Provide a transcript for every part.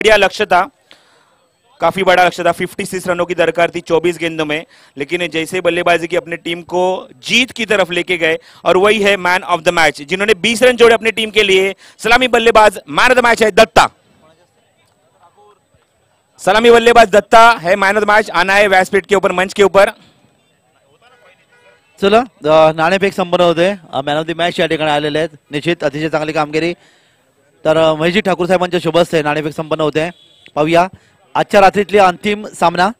बढ़िया लक्ष्य था, काफी बड़ा लक्ष्य था। 56 रनों की दरकार थी 24 गेंदों में, लेकिन जैसे बल्लेबाजी की अपनी टीम को जीत की तरफ लेके गए, और वही है मैन ऑफ द मैच, जिन्होंने 20 रन जोड़े अपनी टीम के लिए। सलामी बल्लेबाज मैन ऑफ द मैच है दत्ता। सलामी बल्लेबाज दत्ता है मैन ऑफ द मैच। आना है व्यासपीठ के ऊपर, मंच के ऊपर। चला नाणेफेक संपन्न होते। मॅन ऑफ द मॅच या ठिकाणी आलेले आहेत। निश्चित अतिशय चांगली कामगिरी। तर महेशजी ठाकूर साहेबांच्या शुभ हस्ते नाणेफेक संपन्न होते। पाहूया आजच्या रात्रीतली अंतिम सामना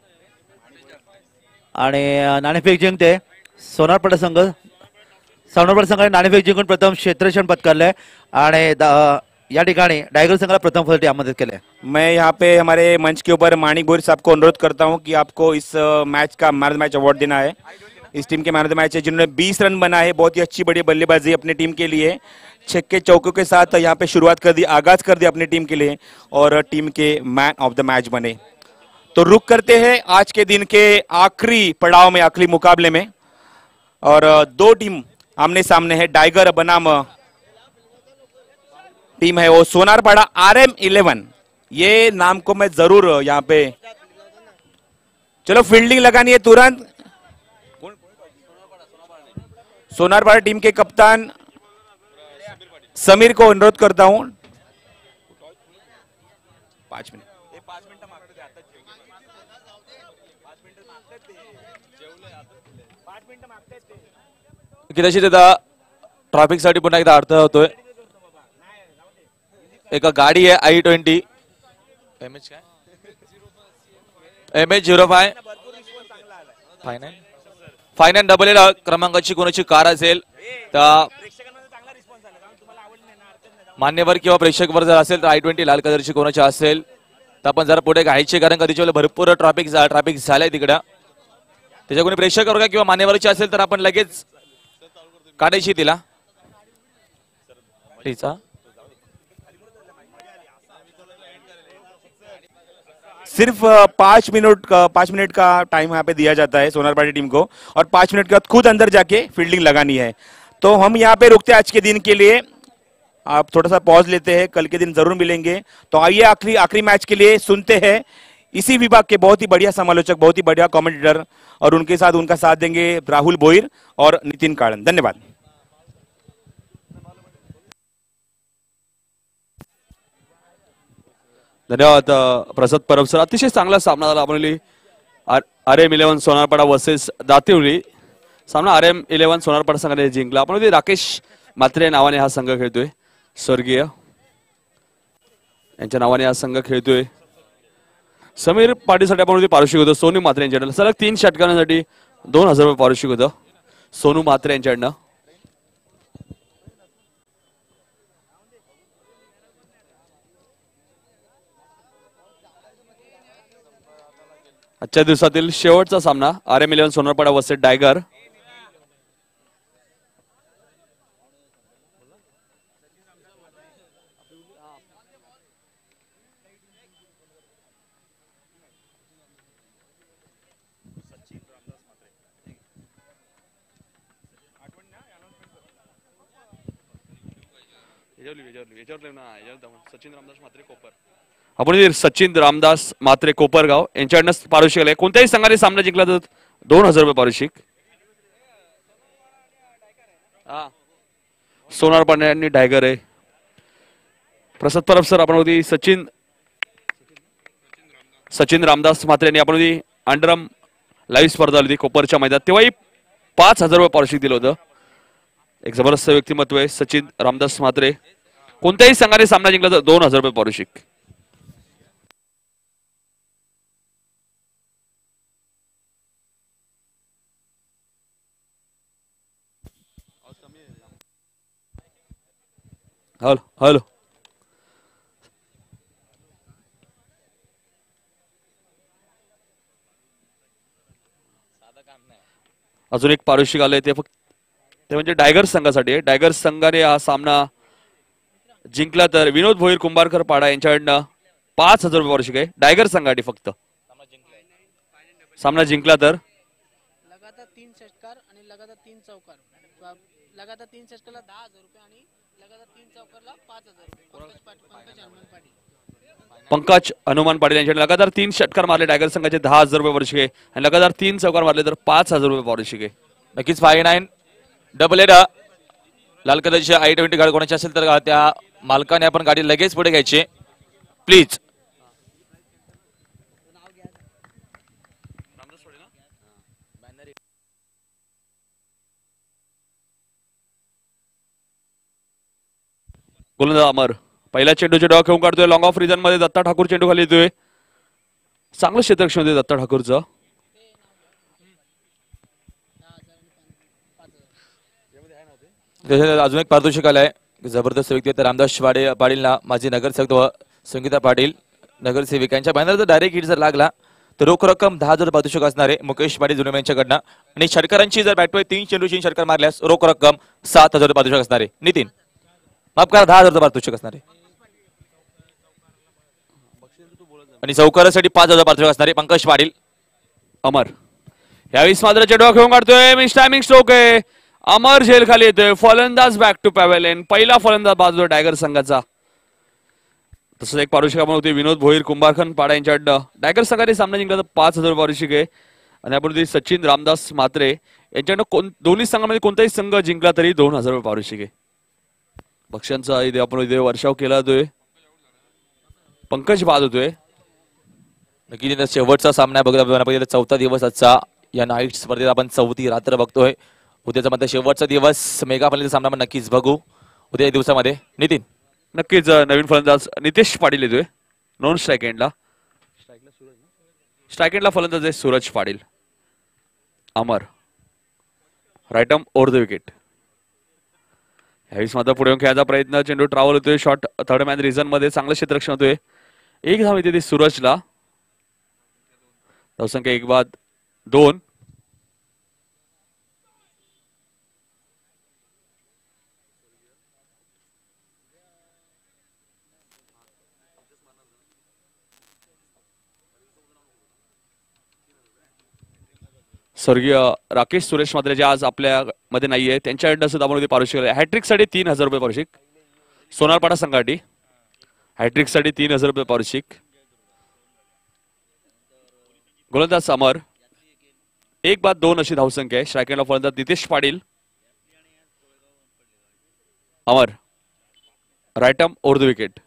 आणि नाणेफेक जिंकते सोनारपाडा संघ। सोनारपाडा संघाने नाणेफेक जिंकून प्रथम क्षेत्ररक्षण पत्करले आणि या ठिकाणी टाइगर संघाला प्रथम फलंदाजी आमंत्रित केले। मैं यहाँ पे हमारे मंच के ऊपर माणिक गोरी साहब को अनुरोध करता हूँ कि आपको इस मैच का man of the match award देना है। इस टीम के मैन ऑफ द मैच है जिन्होंने 20 रन बनाए, बहुत ही अच्छी बड़ी बल्लेबाजी अपनी टीम के लिए, छक्के चौकों के साथ यहाँ पे शुरुआत कर दी, आगाज कर दिया अपनी टीम के लिए, और टीम के मैन ऑफ द मैच बने। तो रुक करते हैं आज के दिन के आखिरी पड़ाव में, आखिरी मुकाबले में, और दो टीम आमने सामने है। टाइगर बनाम टीम है वो सोनारपाड़ा RM11। ये नाम को मैं जरूर यहाँ पे, चलो फील्डिंग लगानी है तुरंत। सोनारपाड़ा टीम के कप्तान समीर को अनुरोध करता हूं। 5 मिनट कदाचित आता ट्रॅफिक साठी पुन्हा एकदा अडथळा होतोय। एक गाडी आहे I-20 MH05 final double L क्रमांकाची कोणाची कार असेल तर मान्यवर किंवा प्रेक्षक वर जर असेल तर I-20 लाल कलरची कोणाची असेल तर आपण जरा पुढे घायचे, कारण कधीच्या वेळेला भरपूर ट्रॅफिक झालंय तिकडं। त्याच्या कोणी प्रेक्षक वर्ग किंवा मान्यवरची असेल तर आपण लगेच काढायची तिला। सिर्फ 5 मिनट का टाइम यहाँ पे दिया जाता है सोनारपाड़ा टीम को, और 5 मिनट के बाद खुद अंदर जाके फील्डिंग लगानी है। तो हम यहाँ पे रुकते हैं आज के दिन के लिए, आप थोड़ा सा पॉज लेते हैं, कल के दिन जरूर मिलेंगे। तो आइए आखिरी मैच के लिए सुनते हैं इसी विभाग के बहुत ही बढ़िया समालोचक, बहुत ही बढ़िया कमेंटेटर, और उनका साथ देंगे राहुल भोईर और नितिन काळन। धन्यवाद। धन्यवाद प्रसाद परब सर। अतिशय चांगला सामना झाला आपली RM11 सोनारपाडा वर्सेस दातिवली। सामना RM11 सोनारपाडा संघाने जिंकला। आपण राकेश म्हात्रे नावाने हा संघ खेळतोय, स्वर्गीय यांच्या नावाने हा संघ खेळतोय। समीर पाटीलसाठी आपण पारितोषिक होतं सोनू म्हात्रे यांच्याकडे, सलग 3 षटकांसाठी 2000 रुपये पारितोषिक होतं सोनू म्हात्रे यांच्याकडनं। आजच्या दिवसातील शेवटचा सामना RM11 सोनारपाडा वर्सेस टायगर। आपण सचिन रामदास म्हात्रे कोपरगाव यांच्याकडनं पारितोषिक आले। कोणत्याही संघाने सामना जिंकला तर 2000 रुपये पारितोषिक। सोनारपाडा यांनी टायगर आहे। प्रसाद परब सर आपण होती सचिन रामदास म्हात्रे यांनी आपण होती अंडरम लाईव्ह स्पर्धा होती कोपरच्या मैदानात, तेव्हाही 5000 रुपये पारितोषिक दिलं होतं। एक जबरदस्त व्यक्तिमत्व आहे सचिन रामदास म्हात्रे। कोणत्याही संघाने सामना जिंकला तर 2000 रुपये पारितोषिक। हॅलो अजून एक पारितोषिक आलंय ते म्हणजे टायगर संघासाठी आहे। टायगर संघाने हा सामना जिंकला तर विनोद भोईर कुंभारकर पाडा यांच्याकडनं 5000 रुपये पारितोषिक आहे टायगर संघासाठी। फक्त सामना जिंकला तर लगातार 3 षटकार आणि लगातार 3 चौकार, लगातार 3 षटकारला 10000 रुपये आणि लगातार 3 चौकारला 5000 रुपये। पंकज हनुमान पाटील यांच्याकडे लगातार 3 षटकार मारले टायगर संघाचे 10,000 पारितोषिक आहे आणि लगातार 3 चौकार मारले तर 5,000 पारितोषिक आहे. नक्कीच 5-9 डबल एड. लाल कलरची I-20 गाडी कोणाची असेल तर त्या मालकाने आपण गाडी लगेच पुढे घ्यायची प्लीज. गोलंदाज अमर पहिल्या चेंडूचे डॉ खेळून काढतोय. लॉंग ऑफ रिजन मध्ये दत्ता ठाकूर चेंडू खाली येतोय. चांगलं क्षेत्ररक्षण होते दत्ता ठाकूरचं. अजून एक पारितोषिक आलंय जबरदस्त व्यक्ती तर रामदास पाटीलला माजी नगरसेवक व संगीता पाटील नगरसेविक यांच्या बॅनर जर डायरेक्ट हिट जर लागला तर रोख रक्कम 10,000 पारितोषिक असणार आहे मुकेश पाटील जुनेम यांच्याकडनं. आणि षटकारांची जर बॅटवर 3 चेंडू 3 षटकार मारल्यास रोख रक्कम 7,000 पारितोषिक असणार आहे. नितीन माफ करा 10,000 पारितोषिक असणार आहे आणि चौकारासाठी 5,000 पारितोषिक असणार आहे. पंकज पाटील अमर यावेळी मात्र चेंडू खेळून काढतोय. मिस टायमिंग स्ट्रोक आहे. अमर झेल खाली येतोय. फलंदाज बॅक टू पॅव्हेलियन. पहिला फलंदाज बाजू टायगर संघाचा. तसंच एक पारितोषिक आपण होते विनोद भोईर कुंभारखंड पाडा यांच्याकडनं. टायगर संघाने सामना जिंकला तर 5,000 पारितोषिक आहे आणि आपण होते सचिन रामदास म्हात्रे यांच्याकडनं दोन्ही संघामध्ये कोणताही संघ जिंकला तरी 2,000 पारितोषिक आहे. पक्ष्यांचा इथे आपण इथे वर्षाव केला जातोय. पंकज बाद होतोय. नक्की शेवटचा सामना बघा चौथा दिवस आजचा या नाईट स्पर्धेत आपण चौथी रात्र बघतोय. उद्याचा मध्ये शेवटचा दिवस मेगा फायनलचा सामना आपण नक्कीच बघू उद्या दिवसामध्ये. नितीन नक्कीच नवीन फलंदाज नितेश पाटील येतोय नॉन स्ट्राईक एंडला. स्ट्राईक एंडला फलंदाज आहे Suraj Patil. Amar right arm over the wicket. यावेळी मात्र पुढे येऊन खेळायचा प्रयत्न. चेंडू ट्रॅव्हल होतोय. शॉट थर्ड मॅन रिझन मध्ये चांगलं क्षेत्ररक्षण होतोय. एक धाव येते ती सूरजला. धावसंख्या 1 बाद 2. स्वर्गीय राकेश सुरेश मात्रे जे आज आपल्या मध्ये नाहीये त्यांच्याकडनं सुद्धा आपण पारितोषिक हॅट्रिक साठी 3,000 रुपये पारितोषिक. सोनारपाडा संघासाठी हॅट्रिक साठी 3,000 रुपये पारितोषिक. गोलंदाज अमर 1 बाद 2 अशी धावसंख्या आहे. स्ट्रायकरला फलंदाज Nitesh Patil. Amar right arm over the wicket.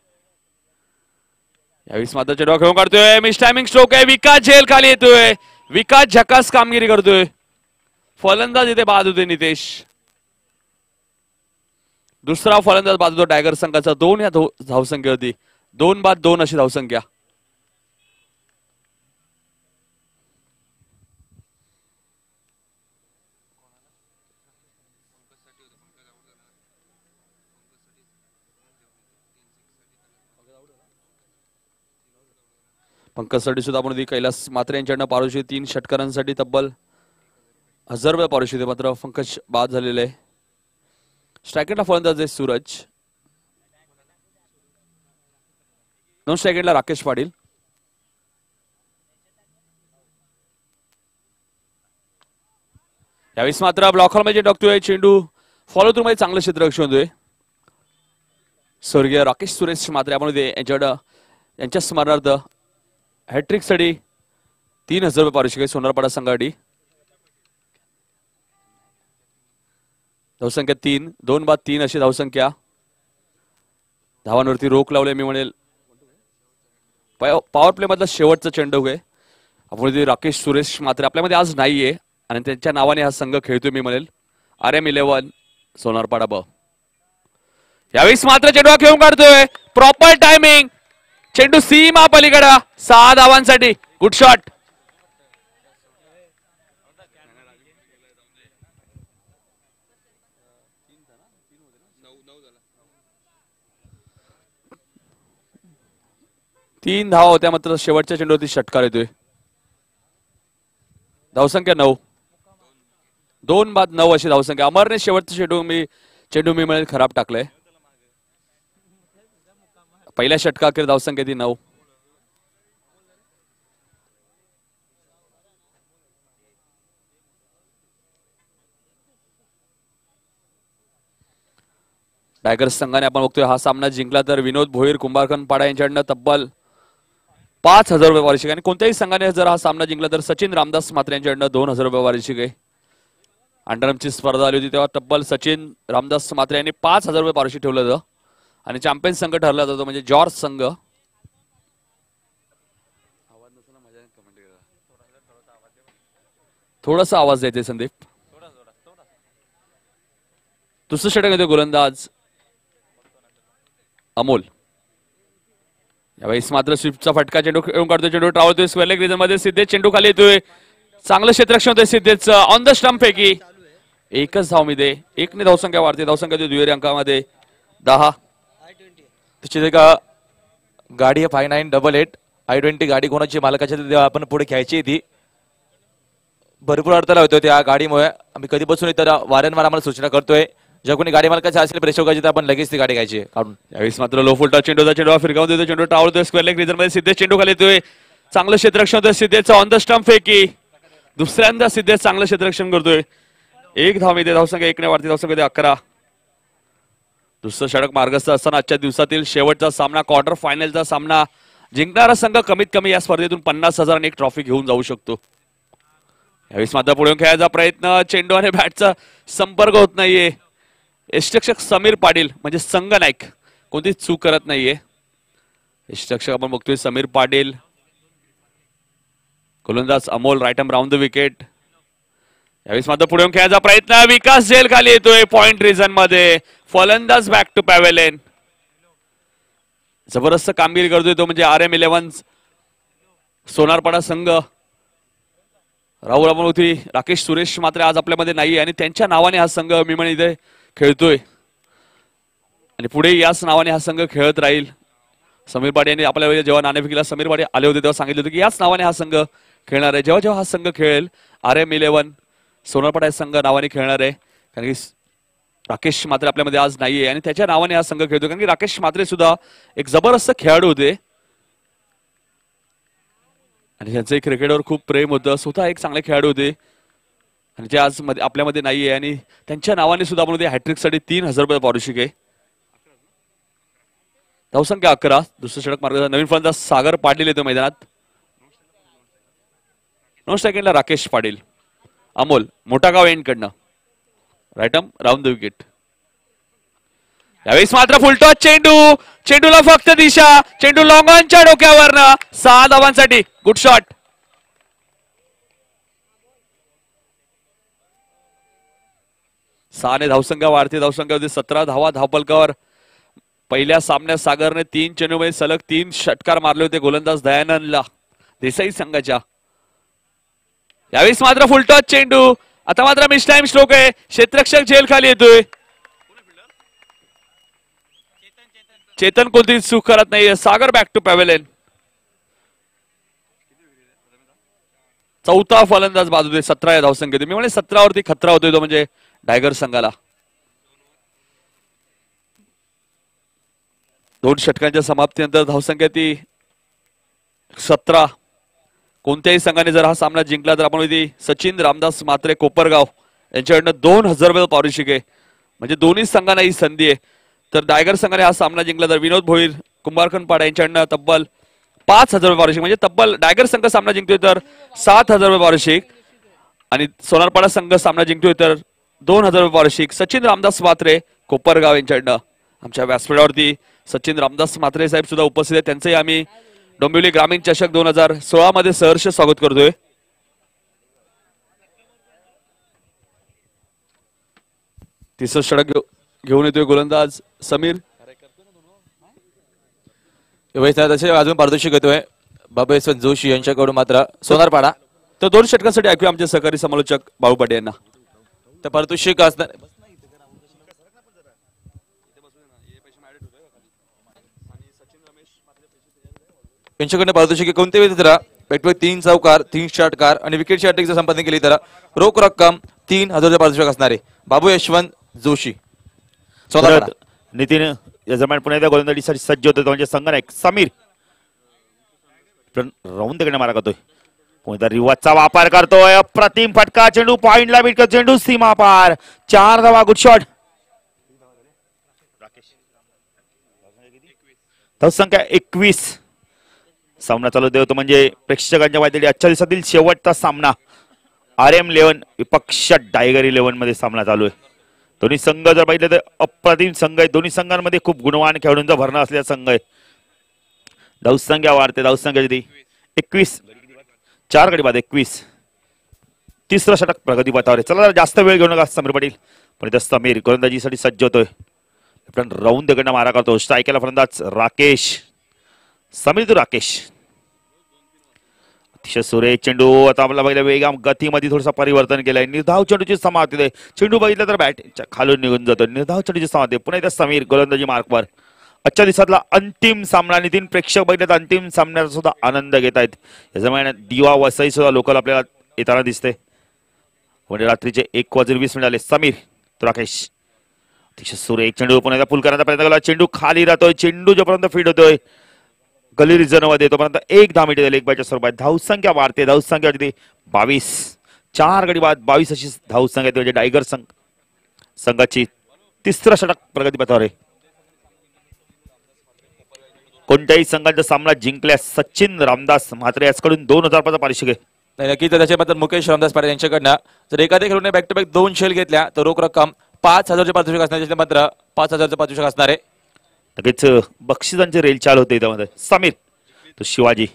यावेळी मात्र चेंडू खेळून काढतोय. मिस टायमिंग स्ट्रोक आहे. विकास झेल खाली येतोय. विकास झकास कामगिरी करतोय. फलंदाज इथे बाद होते नितेश. दुसरा फलंदाज बाद होतो टायगर संघाचा. 2 या धावसंख्या होती. 2 बाद 2 अशी धावसंख्या. पंकजसाठी सुद्धा आपण कैलास मात्रे यांच्याकडनं पारितोषिक 3 षटकारांसाठी तब्बल 1,000 रुपये पारितोषिक. मात्र पंकज बाद झालेले आहे. स्ट्रायकरला फलंदाज आहे सूरज. नॉन स्ट्रायकरला राकेश पाटील. यावेळी मात्र ब्लॉकर मध्ये टाकतोय. चेंडू फॉलो थ्रू मध्ये चांगलं क्षेत्ररक्षण होतोय. स्वर्गीय राकेश सुरेश मात्रे आपण यांच्याकडं यांच्या स्मरणार्थ हॅट्रिक साठी 3,000 रुपये पारितोषिक आहे सोनारपाडा संघासाठी. धावसंख्या 3. 2 बाद 3 अशी धावसंख्या. धावांवरती रोख लावले मी म्हणेल. पॉवर प्ले मधला शेवटचा चेंडू आहे. आपण राकेश सुरेश मात्रे आपल्यामध्ये आज नाहीये आणि त्यांच्या नावाने हा संघ खेळतोय मी म्हणेल. RM11 सोनारपाडा ब. यावेळी मात्र चेंडू खेळून काढतोय. Proper timing. चेंडू सीमा पलीकडे 6 धावांसाठी. Good shot. तीन धावा होत्या मात्र शेवटच्या चेंडूवरती षटकार येतोय. धावसंख्या 9. 2 बाद 9 अशी धावसंख्या. अमरने शेवटचं चेंडू मी म्हणेल खराब टाकलंय. पहिल्या षटकाखेर धावसंख्या ती 9. टायगर्स संघाने आपण बघतोय हा सामना जिंकला तर विनोद भोईर कुंभारखंड पाडा यांच्याकडनं तब्बल 5,000 रुपये वार्षिक आणि कोणत्याही संघाने जर हा सामना जिंकला तर सचिन रामदास म्हात्रे यांच्याकडनं 2,000 रुपये वार्षिक आहे. अंडरआर्मची स्पर्धा आली होती तेव्हा तब्बल सचिन रामदास म्हात्रे यांनी 5,000 रुपये पारितोषिक ठेवलं होतं आणि चॅम्पियन संघ ठरला जातो म्हणजे जॉर्ज संघ. थोडासा आवाज द्यायचे संदीप. दुसरं षटक येतो गोलंदाज अमोल. यावेळेस मात्र स्विफ्टचा फटका चेंडू खेळून काढतोय. चेंडू ट्रावलतोय स्क्वेअर लेग रिजन मध्ये. सिद्धेश चेंडू खाली येतोय. चांगलं क्षेत्ररक्षण होतंय सिद्धेशचं. ऑन द स्टंप फेकी. एकच धाव मिळते. 1 धावसंख्या वाढते. धावसंख्या दुहेरी अंकामध्ये 10. त्याची का गाडी आहे 5988 I-20 गाडी कोणाची मालकाची आपण पुढे खेळायची ती भरपूर अडथळा होतो त्या गाडीमुळे. आम्ही कधीपासून इतर वारंवार आम्हाला सूचना करतोय ज्या कोणी गाडी मालकाची असेल प्रेक्षकाची तर आपण लगेच ती गाडी घ्यायची काढून. यावेळेस मात्र लो फुलटा चेंडूचा चेंडू फिरकावून देतो. चेंडू टाळतोय स्क्वेअर लेग रिजन मध्ये. सिद्धेश चेंडू खाली येतोय. चांगलं क्षेत्ररक्षण होतंय सिद्धेशचं. ऑन द स्टंप फेकी. दुसऱ्यांदा सिद्धेश चांगलं क्षेत्ररक्षण करतोय. 1 धाव मिळते. धावसंख्या 1 ने वाढते. धावसंख्या 11. दुसरं षटक मार्गस्थ असताना आजच्या दिवसातील शेवटचा सामना क्वार्टर फायनलचा सामना जिंकणारा संघ कमीत कमी या स्पर्धेतून 50,000 आणि एक ट्रॉफी घेऊन जाऊ शकतो. यावेळेस मात्र पुढे खेळायचा प्रयत्न. चेंडू आणि बॅटचा संपर्क होत नाहीये. यष्टिरक्षक समीर पाटील म्हणजे संघ नाईक कोणतीच चूक करत नाहीये. यष्टिरक्षक आपण बघतोय समीर पाटील. गोलंदाज Amol right arm round the wicket. यावेळेस मात्र पुढे खेळायचा प्रयत्न. विकास जेल खाली येतोय पॉइंट रिजन मध्ये. फलंदाज बॅक टू पॅव्हेलियन. जबरदस्त कामगिरी करतोय तो म्हणजे RM11 सोनारपाडा संघ. राहुल अमोलती राकेश सुरेश मात्र आज आपल्यामध्ये नाही आणि त्यांच्या नावाने हा संघ मी म्हणे इथे खेळतोय आणि पुढे याच नावाने हा संघ खेळत राहील. समीर पाटील यांनी आपल्या जेव्हा नाणेफेकीला समीर पाटील आले होते तेव्हा सांगितलं होतं की याच नावाने हा संघ खेळणार आहे. जेव्हा जेव्हा हा संघ खेळेल RM11 सोनारपाडा संघ नावाने खेळणार आहे. कारण की राकेश मात्रे आपल्यामध्ये आज नाहीये आणि त्याच्या नावाने हा संघ खेळतो. कारण की राकेश मात्रे सुद्धा एक जबरदस्त खेळाडू होते आणि त्यांचं क्रिकेटवर खूप प्रेम होतं. स्वतः एक चांगले खेळाडू होते आणि जे आज आपल्यामध्ये नाहीये आणि त्यांच्या नावाने सुद्धा आपण हॅट्रिक साठी 3,000 रुपये पारितोषिक आहे. धावसंख्या 11. दुसरं षटक मार्ग नवीन फलंदाज सागर पाटील येतो मैदानात. 9 सेकंडला राकेश पाटील. अमोल मोठागाव एंड कडनं right arm round the wicket. यावेळेस मात्र फुलटॉस चेंडू. चेंडूला फक्त दिशा. चेंडू लॉंग ऑनच्या डोक्यावरनं 6 धावांसाठी. Good shot. सहाने धावसंख्या वाढते. धावसंख्या होती 17 धावा धावपलकावर. पहिल्या सामन्यात सागरने 3 चेंडूमध्ये सलग 3 षटकार मारले होते गोलंदाज दयानंदला देसाई संघाच्या. यावेळेस मात्र फुलटॉस चेंडू. आता मात्र मिस टाइम स्ट्रोक आहे. क्षेत्ररक्षक झेल खाली येतोय. चेतन कोणती चूक करत नाहीये. सागर बॅक टू पॅव्हेलियन. चौथा फलंदाज बाजूने 17 या धावसंख्येत. मी म्हणे 17 वरती खतरा होतोय तो म्हणजे टायगर संघाला. 2 षटकांच्या समाप्तीनंतर धावसंख्या ती 17. कोणत्याही संघाने जर हा सामना जिंकला तर आपण सचिन रामदास म्हात्रे कोपरगाव यांच्याकडनं 2,000 रुपये पारितोषिक आहे. म्हणजे दोन्ही संघांना ही संधी आहे. तर टायगर संघाने हा सामना जिंकला तर विनोद भोईर कुंभारखंडपाडा यांच्याकडनं तब्बल 5,000 रुपये पारितोषिक. म्हणजे तब्बल टायगर संघ सामना जिंकतोय तर 7,000 रुपये पारितोषिक आणि सोनारपाडा संघ सामना जिंकतोय तर 2,000 रुपये पारितोषिक. सचिन रामदास म्हात्रे कोपरगाव यांच्याकडनं. आमच्या व्यासपीठावरती सचिन रामदास म्हात्रे साहेब सुद्धा उपस्थित आहेत. त्यांचंही आम्ही डोंबिवली ग्रामीण चषक 2016 मध्ये सहर्ष स्वागत करतोय. तिसरं षटक घेऊन येतोय गोलंदाज समीर. तसे अजून पारितोषिक येतोय बाबा यशवंत जोशी यांच्याकडून मात्र सोनारपाडा. तर 2 षटकांसाठी ऐकूया आमचे सहकारी समालोचक बाबू पाटील यांना. तर पारितोषिक असणार यांच्याकडनं पारितोषिक कोणते वेळी तर पेटवे 3 चौकार 3 षटकार आणि विकेट हॅट्रिकचं संपादन केली तर रोख रक्कम 3,000 पारितोषिक असणारे बाबू यशवंत जोशी सोनारपाडा. नितीन यजमान पुन्हा एकदा गोलंदाजीसाठी सज्ज होतो म्हणजे संघ नायक समीर. राऊंड तिकडे मारा करतोय. कोणता रिवाजचा वापर करतोय. अप्रतिम फटका. चेंडू पॉइंटला बीट करतो. चेंडू सीमा पार. 4 धावा. Good shot. धावसंख्या 21. सामना चालू होतो म्हणजे प्रेक्षकांच्या माहिती आजच्या दिवसातील शेवटचा सामना RM11 विपक्ष टायगर 11 मध्ये सामना चालू आहे. दोन्ही संघ जर पाहिलं तर अप्रतिम संघ आहे. दोन्ही संघांमध्ये खूप गुणवान खेळाडूंचा भरणा असलेला संघ आहे. धावसंख्या वाढते. धावसंख्या किती 21 4 गडी बाद 21. तिसरं षटक प्रगतीपथावर आहे. चला जास्त वेळ घेऊ नका समीर पाटील. पण इथं समीर गोलंदाजीसाठी सज्ज होतोय. पण राऊंड तिकडनं मारा करतो. स्ट्रायकला फलंदाज राकेश. समीर तो राकेश अतिशय सुरेश चेंडू. आता आपला बघितलं वेगा गतीमध्ये थोडंसं परिवर्तन केलंय. निर्धाव चेंडूची समाप्ती आहे. चेंडू बघितलं तर बॅट खालून निघून जातो. निर्धाव चेंडूची समाप्ती. पुन्हा एकदा समीर गोलंदाजी मार्कवर. आजच्या दिवसातला अंतिम सामना. नितीन प्रेक्षक बघितलं अंतिम सामन्याचा सुद्धा आनंद घेत आहेत. याच्यामुळे दिवा वसई सुद्धा लोकल आपल्याला येताना दिसते. म्हणजे रात्रीचे 1:20 आले. समीर तो राकेश अतिशय सुरेख चेंडू. पुन्हा एकदा पुल करण्याचा प्रयत्न केला. चेंडू खाली राहतोय. चेंडू जोपर्यंत फीड होतोय गली रिझर्व मध्ये तोपर्यंत 1 धाव एक बॅटच्या स्वरूपात. धावसंख्या वाढते. धावसंख्या होती 22. 4 गडी बाद 22 अशी धावसंख्या म्हणजे टायगर संघाची. तिसरं षटक प्रगतीपथावर आहे. कोणत्याही संघाचा सामना जिंकल्यास सचिन रामदास म्हात्रे याचकडून 2000 रुपयाचा पारितोषिक आहे. नाही नक्कीच. त्याच्याबद्दल मुकेश रामदास पाटील यांच्याकडनं जर एखाद्या खेळून बॅक टू बॅक 2 शेल घेतल्या तर रोख रक्कम 5000चे पारितोषिक असणार. त्याच्या मात्र 5000चं पारितोषिक असणार आहे. लगेच बक्षिसांचे रेल चाल होते त्यामध्ये. समीर तो शिवाजी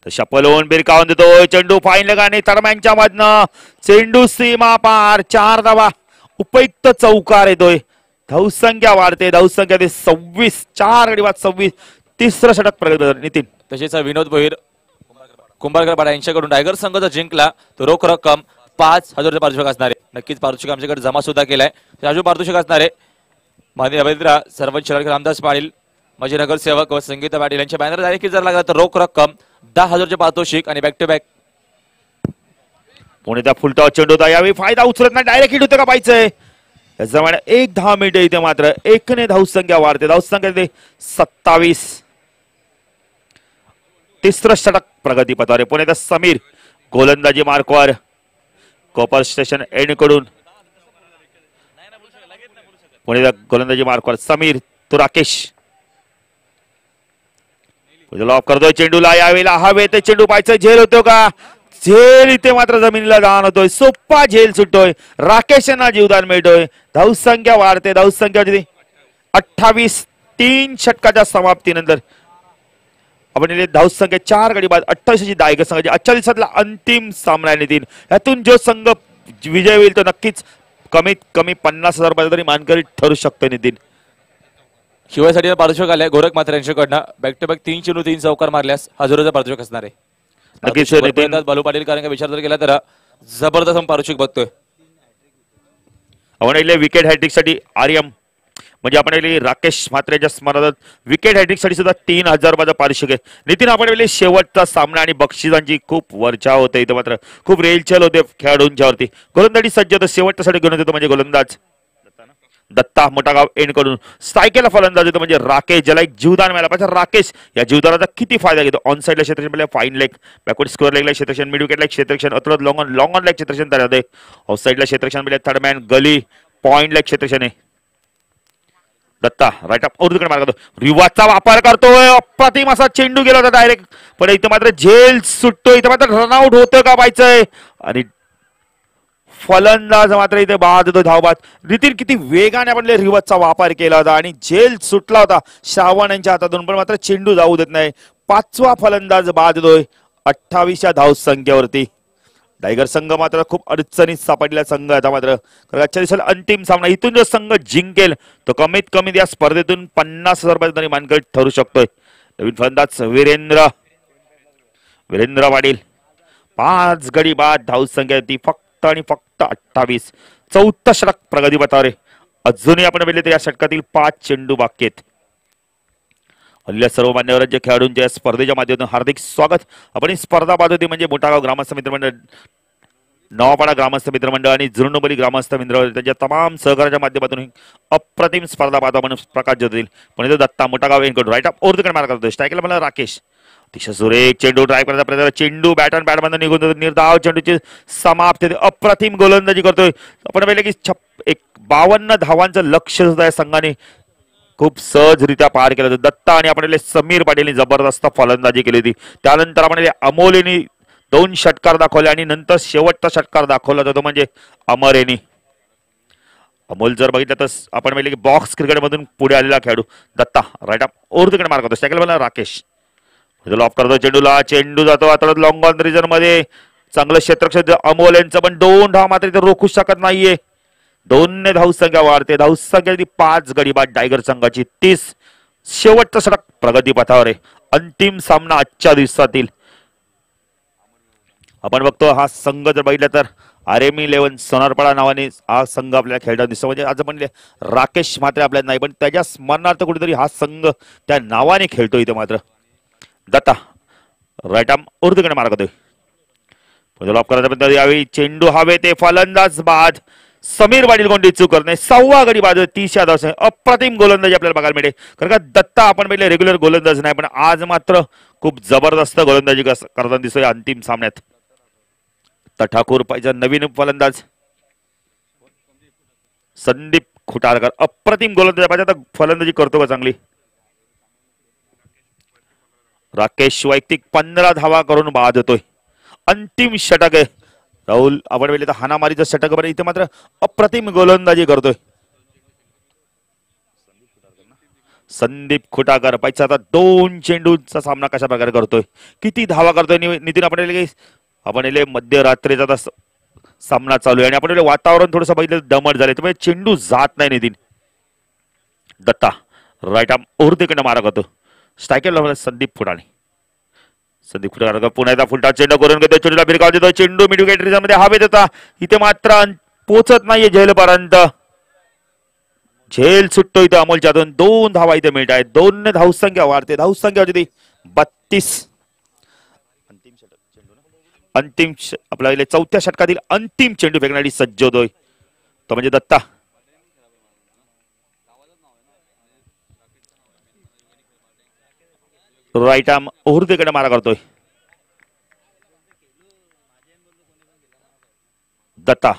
तर शपलोन बिरकावून देतो. चेंडू फाईन लगाने तरम्यांच्या मधनं. चेंडू सीमा पार. 4 धावा. उपयुक्त चौकार येतोय. धावसंख्या वाढते. धावसंख्या ते 26. 4 गडी बाद 26. तिसरं षटक प्रगती. नितीन तसेच विनोद भोईर कुंभारकर पाडा यांच्याकडून टायगर संघ जर जिंकला तर रोख रक्कम 5000चे पारितोषिक असणार आहे. नक्कीच पारितोषिक आमच्याकडे जमा सुद्धा केलाय. राजू पारितोषिक असणार आहे. माननीय अभिनेता सर्वोच्च रामदास पाटील माजी नगरसेवक व संगीता पाटील यांच्या बॅनर डायरेक्ट जर लागला तर रोख रक्कम 10,000चे पारितोषिक आणि बॅक टू बॅक. पुणे त्या फुलटा चेंडू होता. यावेळी फायदा उचलत नाही. डायरेक्ट हिट होतं का पाहिजे. याच्यामुळे 1 मिनिट इथे मात्र 1ने धावसंख्या वाढते. धावसंख्या ते 27. तिसरं षटक प्रगतीपथावर. पुणे त्या समीर गोलंदाजी मार्कवर. कोपर स्टेशन एंड कडून पुणे गोलंदाजी मार्कवर समीर तो राकेश लॉक करतोय चेंडूला. यावेळेला हवे ते चेंडू पाहायचं. झेल होतो का. झेल इथे मात्र जमिनीला दान होतोय. सोप्पा झेल सुटतोय. राकेशांना जीवदान मिळतोय. धावसंख्या वाढते. धावसंख्या 28. 3 षटकाच्या समाप्तीनंतर आपण धावसंख्या 4 गडी बाद 28 दायक संघाची. आजच्या दिवसातला अंतिम सामना नितीन. यातून जो संघ विजय होईल तो नक्कीच कमीत कमी 50,000 रुपये तरी मानकरी ठरू शकतो. नितीन शिवायसाठी पारितोषिक आले गोरख मात्र यांच्याकडनं. बॅक टू बॅक 3 चेंडू 3 चौकार मारल्यास 1000चं पारितोषिक असणार आहे. नक्कीच नितीन बालू पाटील कारण का विचार जर केला तर जबरदस्त पारितोषिक बघतोय. आपण विकेट हॅट्रिक साठी आर्यम म्हणजे आपण राकेश म्हात्रेच्या स्मरणार्थ विकेट हॅट्रिक साठी सुद्धा 3000 रुपयाचा पारितोषिक आहे. नितीन आपण शेवटचा सामना आणि बक्षिसांची खूप वर्षा होते. इथं मात्र खूप रेलचल होते खेळाडूंच्या वरती. गोलंदाजी सज्ज होतं. शेवटच्यासाठी घेऊन येतो म्हणजे गोलंदाज दत्ता मोठागाव एंड करून. स्ट्रायकेला फलंदाज येतो म्हणजे राकेश ज्याला एक जीवदान मिळाला पाहिजे. राकेश या जीवदानाचा किती फायदा घेतो. ऑन साईडला क्षेत्रक्षण फाईन लेग. बॅकवर्ड स्क्वेअर लेगला क्षेत्रक्षण. मिड विकेटला क्षेत्रक्षण. अथवा लॉंग ऑन लेग क्षेत्रक्षण तयार होते. ऑफ साईडला क्षेत्रक्षण third man gully point leg क्षेत्रक्षण आहे. दत्ता राईट अप उर्दूकडे मार करतो. रिवाजचा वापर करतोय. अप्रतिम असा चेंडू गेला होता डायरेक्ट. पण इथं मात्र झेल सुटतोय. इथं मात्र रनआउट होतं का पाहिजे. आणि फलंदाज मात्र इथे बाद होतो. धावबाद. नितीन किती वेगाने आपण रिवाजचा वापर केला होता आणि झेल सुटला होता श्रावण यांच्या हातातून. पण मात्र चेंडू जाऊ देत नाही. 5वा फलंदाज बाद होतोय 28 धावसंख्येवरती. टायगर संघ मात्र खूप अडचणीत सापडलेला संघ आता मात्र. आजच्या दिवसाला अंतिम सामना. इथून जो संघ जिंकेल तो कमीत कमी या स्पर्धेतून 50,000 रुपये तरी मानकरी ठरू शकतोय. नवीन फलंदाज वीरेंद्र पाटील. 5 गडी बाद धावसंख्या ती फक्त आणि फक्त 28. 4थं षटक प्रगतीपथावर आहे. अजूनही आपण बघितले तर या षटकातील 5 चेंडू बाकी आहेत. हल्ल्या सर्व मान्यवरांच्या खेळाडूंच्या स्पर्धेच्या माध्यमातून हार्दिक स्वागत. आपण ही स्पर्धा पाहत होती म्हणजे मोठागाव ग्रामस्थ मित्र मंडळ, नवापाडा ग्रामस्थ मित्र मंडळ आणि जुर्नोबली ग्रामस्थ मित्र त्यांच्या तमाम सहकार्याच्या माध्यमातून अप्रतिम स्पर्धा पाहतो आपण प्रकाश जोतील. पण इथं Datta Mothagaon end right up over the मार करतो. स्ट्राईकला मला राकेश. अतिशय सुरेख चेंडू ट्राय करण्याचा प्रयत्न. चेंडू बॅट अँड बॅट मधून निघून जातो. निर्धाव चेंडूची समाप्ती. अप्रतिम गोलंदाजी करतोय. आपण पाहिलं की 52 धावांचं लक्ष सुद्धा या संघाने खूप सहजरित्या पार केलं होतं दत्ता आणि आपण समीर पाटीलने जबरदस्त फलंदाजी केली होती. त्यानंतर आपण अमोलेनी 2 षटकार दाखवले आणि नंतर शेवटचा षटकार दाखवला जातो म्हणजे अमरेनी. अमोल जर बघितलं तर आपण पाहिलं की बॉक्स क्रिकेट मधून पुढे आलेला खेळाडू दत्ता राईट ओर तिकडे मार्क करतो. सेकंड बॉल राकेश ऑफ करतो चेंडूला. चेंडू जातो आता लॉंग ऑन रिजन मध्ये. चांगलं क्षेत्ररक्षण अमोल यांचं पण 2 धाव मात्र इथे रोखू शकत नाहीये. 2 धावसंख्या वाढते. धावसंख्या 5 गडी बाद टायगर संघाची 30. शेवटचा षटक प्रगतीपथावर आहे. अंतिम सामना आजच्या दिवसातील आपण बघतो. हा संघ जर बघितला तर आर्मी 11 सोनारपाडा नावाने हा संघ आपल्याला खेळताना दिसतो. म्हणजे आज म्हणले राकेश मात्र आपल्याला नाही पण त्याच्या स्मरणार्थ कुठेतरी हा संघ त्या नावाने खेळतो. इथे मात्र दत्ता राईट आर्म उर्दूकडे मार्ग करतोय. ऑफ करायचा यावेळी चेंडू हवे ते फलंदाज बाद. समीर पाटील कोणती चूक करत नाही. 6वा गडी बाद 30 या धावसंख्या. अप्रतिम गोलंदाजी आपल्याला बघायला मिळते. कारण का दत्ता आपण पहिले रेग्युलर गोलंदाज नाही पण आज मात्र खूप जबरदस्त गोलंदाजी करताना दिसतोय अंतिम सामन्यात. तर ठाकूर पाहिजे नवीन फलंदाज संदीप खुटारकर अप्रतिम गोलंदाज पाहिजे. आता फलंदाजी करतो का चांगली. राकेश वैयक्तिक 15 धावा करून बाद होतोय. अंतिम षटक आहे. राहुल आपण वेळेला तर हानामारीचं षटक बरं इथे मात्र अप्रतिम गोलंदाजी करतोय संदीप खुटाकर. पाहिजे आता 2 चेंडूचा सामना कशा प्रकारे करतोय. किती धावा करतोय नितीन. आपण मध्यरात्रीचा सामना चालू आहे आणि आपण वातावरण थोडंसं बघितलं दमट झाले त्यामुळे चेंडू जात नाही. नितीन दत्ता राईट आर्म ओव्हरतीकडे मारा करतो. स्ट्रायकर संदीप फुटाणे. संदीप फुटाणे पुन्हा एकदा फुलटा चेंडू करून घेतो. चेंडूला भिरकाव देतो. चेंडू मिड विकेट मध्ये हवेत होता. इथे मात्र पोचत नाहीये झेलपर्यंत. झेल सुटतो इथे अमोलच्या हातून. 2 धावा इथे मिळत आहेत. 2 धावसंख्या वाढते. धावसंख्या होती 32. अंतिम आपल्या 4थ्या षटकातील अंतिम चेंडू फेकण्यासाठी सज्ज होतोय तो म्हणजे दत्ता. राईट आर्म ओव्हरतीकडे मारा करतोय दत्ता.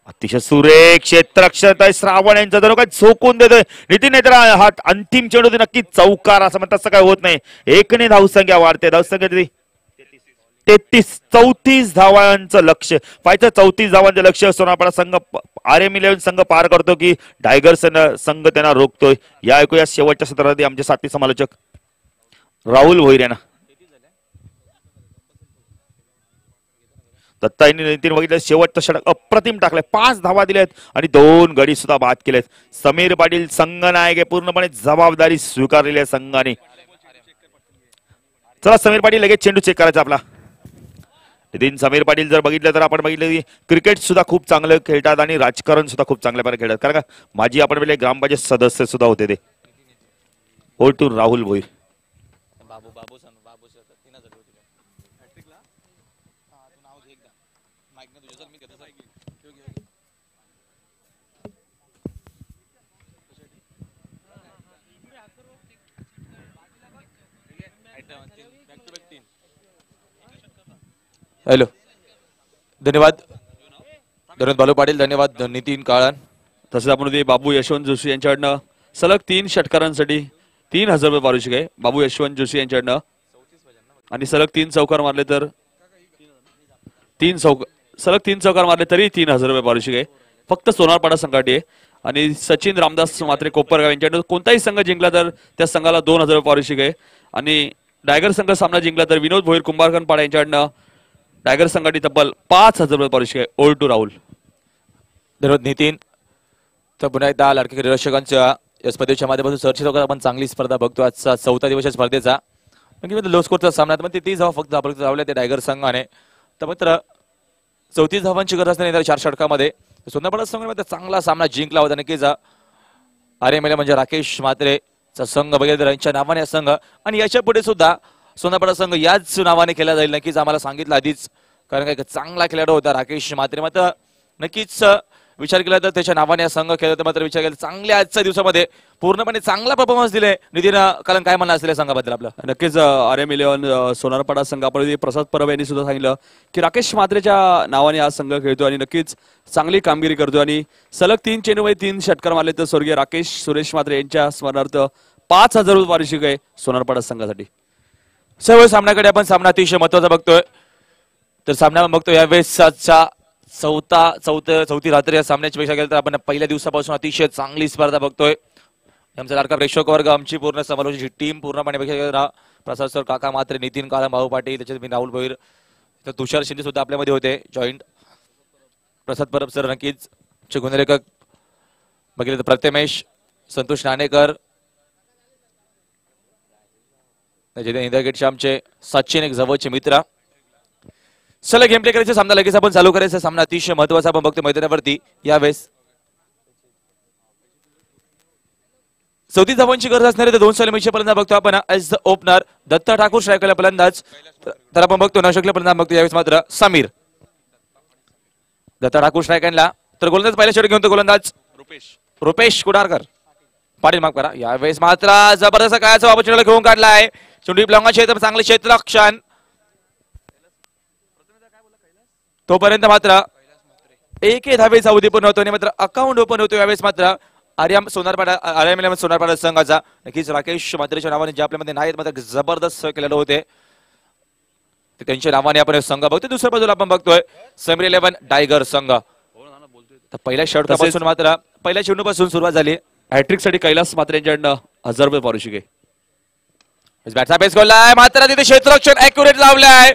अतिशय सुरेख क्षेत्ररक्षण श्रावण यांचा जर काय झोकून देतोय नितीन. नाही तर हा अंतिम चेंडू नक्की चौकार असं म्हणतात. तसं काय होत नाही. 1ने धावसंख्या वाढते. धावसंख्या 33 34 धावांचं लक्ष पाहिजे. 34 धावांचं लक्ष सोनारपाडा संघ आर्मी 11 संघ पार करतो की टायगर संघ त्यांना रोखतोय. या ऐकूया शेवटच्या सत्रामध्ये आमचे साथी समालोचक राहुल भोईर यांना. दत्ता यांनी नितीन बघितलं शेवटचं षटक अप्रतिम टाकलंय. 5 धावा दिल्यात आणि 2 गडी सुद्धा बाद केलेत. समीर पाटील संघ नायक आहे. पूर्णपणे जबाबदारी स्वीकारलेली आहे संघाने. चला समीर पाटील लगेच चेंडू चेक करायचा आपला. नितीन समीर पाटील जर बघितलं तर आपण बघितलं की क्रिकेट सुद्धा खूप चांगलं खेळतात आणि राजकारण सुद्धा खूप चांगल्या प्रकारे खेळतात. कारण का माझी आपण पहिले ग्रामपंचायत सदस्य सुद्धा होते ते. Over to Rahul Bhoir. Hello धन्यवाद बालू पाटील. धन्यवाद नितीन काळन. तसेच आपण बाबू यशवंत जोशी यांच्याकडनं सलग 3 षटकारांसाठी 3000 रुपये पारितोषिक आहे. बाबू यशवंत जोशी यांच्याकडनं आणि सलग 3 चौकार मारले तर सलग 3 चौकार मारले तरी 3000 रुपये पारितोषिक आहे. फक्त सोनारपाडा संघासाठी आहे. आणि सचिन रामदास मात्रे कोपरगाव यांच्याकडनं कोणताही संघ जिंकला तर त्या संघाला 2000 रुपये पारितोषिक आहे. आणि टायगर संघ सामना जिंकला तर विनोद भोईर कुंभारखंड पाडा यांच्याकडनं टायगर संघाची तब्बल 5000 रुपये पारितोषिक आहे. ओल टू राहुल. धन्यवाद नितीन. तर पुन्हा एकदा लाडके दर्शकांच्या या स्पर्धेच्या माध्यमातून चर्चेत आपण चांगली स्पर्धा बघतो. आजचा 4था दिवस स्पर्धेचा लो स्कोरचा सामना. 30 धावा फक्त धावल्या त्या टायगर संघाने. तर मात्र 34 धावांची गरज असताना 4 षटकामध्ये सोनारपाडा संघाने चांगला सामना जिंकला होता. नक्कीच आर्मी म्हणजे राकेश मात्रेचा संघ वगैरे यांच्या नावाने संघ आणि याच्या पुढे सुद्धा सोनारपाडा संघ याच नावाने केला जाईल. नक्कीच आम्हाला सांगितलं आधीच कारण काय चांगला खेळाडू होता राकेश मात्रे. मात्र नक्कीच विचार केला तर त्याच्या नावाने हा संघ खेळत मात्र विचार केला चांगल्या आजच्या दिवसामध्ये पूर्णपणे चांगला परफॉर्मन्स दिले. नितीन कारण काय म्हणणं असेल या संघाबद्दल आपलं? नक्कीच RM11 सोनारपाडा संघापैकी प्रसाद परब यांनी सुद्धा सांगितलं की राकेश म्हात्रेच्या नावाने हा संघ खेळतो आणि नक्कीच चांगली कामगिरी करतो आणि सलग 3 चेंडूमध्ये 3 षटकार मारले. तर स्वर्गीय राकेश सुरेश म्हात्रे यांच्या स्मरणार्थ 5,000 रुपये पारितोषिक आहे सोनारपाडा संघासाठी. सर्व सामन्याकडे आपण सामना अतिशय महत्वाचा बघतोय. तर सामना बघतोय यावेळेस चौथी रात्री या सामन्याची पेक्षा केलं तर आपण पहिल्या दिवसापासून अतिशय चांगली स्पर्धा बघतोय. आमचा लाडका प्रेक्षक वर्ग आमची पूर्ण समालोचनाची टीम पूर्णपणे प्रसाद सर, काका म्हात्रे, नितीन काळम, भाऊ पाटील, त्याच्यात मी राहुल भोईर, तर तुषार शिंदे सुद्धा आपल्यामध्ये होते जॉईंट. प्रसाद परब सर नक्कीच गुणलेखक बघितलं तर प्रथमेश, संतोष नाणेकर, इंदरगेटचे आमचे सचिन एक जवळचे मित्र. चला गेम प्ले करायचे, सामना लगेच आपण चालू करायचा. सामना अतिशय महत्वाचा आपण बघतो मैदानावरती. यावेळेस 34 धावांची गरज असणारे तर 2 सलामीचे फलंदाज बघतो आपण. As the opener Datta Thakur स्ट्रायकरला फलंदाज, तर आपण बघतो नवशकले फलंदाज बघतो यावेळेस मात्र समीर. दत्ता ठाकूर स्ट्रायकरला, तर गोलंदाज पहिल्या षटक घेऊन तो गोलंदाज रुपेश कुडारकर पाटील माफ करा. यावेळेस मात्र जबरदस्त काळाचा वापर चेंडूला घेऊन काढलाय. चेंडू लॉंगा क्षेत्र चांगले क्षेत्ररक्षण, तोपर्यंत मात्र एक धावेचा अवधी पूर्ण होतो आणि मात्र अकाउंट ओपन होतो यावेळेस मात्र RM सोनारपाडा संघाचा. नक्कीच राकेश म्हात्रेच्या नावाने जे आपल्यामध्ये नाहीत मात्र जबरदस्त केलेलं होते त्यांच्या नावाने आपण संघ बघतोय. दुसऱ्या बाजूला आपण बघतोय समीर 11 टायगर संघ. तर पहिल्या षटकापासून मात्र पहिल्या चेंडूपासून सुरुवात झाली. हॅट्रिक साठी कैलास म्हात्रे यांच्याकडनं 1000 रुपये पारितोषिक आहे. बॅटचा बेस गोललाय मात्र तिथे क्षेत्ररक्षण ऍक्युरेट लावलाय.